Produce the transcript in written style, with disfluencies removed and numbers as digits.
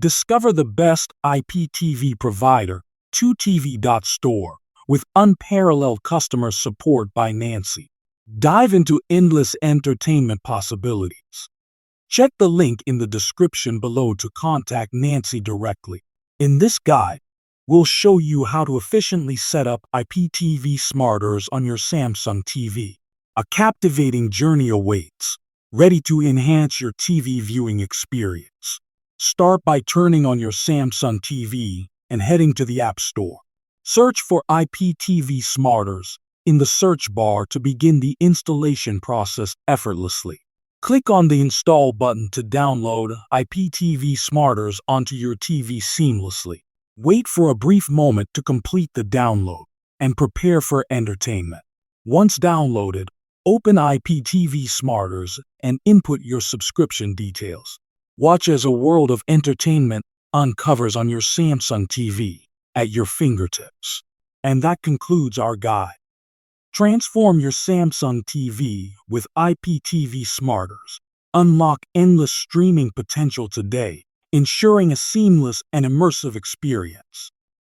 Discover the best IPTV provider, 2TV.store, with unparalleled customer support by Nancy. Dive into endless entertainment possibilities. Check the link in the description below to contact Nancy directly. In this guide, we'll show you how to efficiently set up IPTV smarters on your Samsung TV. A captivating journey awaits, ready to enhance your TV viewing experience. Start by turning on your Samsung TV and heading to the App Store. Search for IPTV Smarters in the search bar to begin the installation process effortlessly. Click on the Install button to download IPTV Smarters onto your TV seamlessly. Wait for a brief moment to complete the download and prepare for entertainment. Once downloaded, open IPTV Smarters and input your subscription details. Watch as a world of entertainment uncovers on your Samsung TV at your fingertips. And that concludes our guide. Transform your Samsung TV with IPTV Smarters. Unlock endless streaming potential today, ensuring a seamless and immersive experience.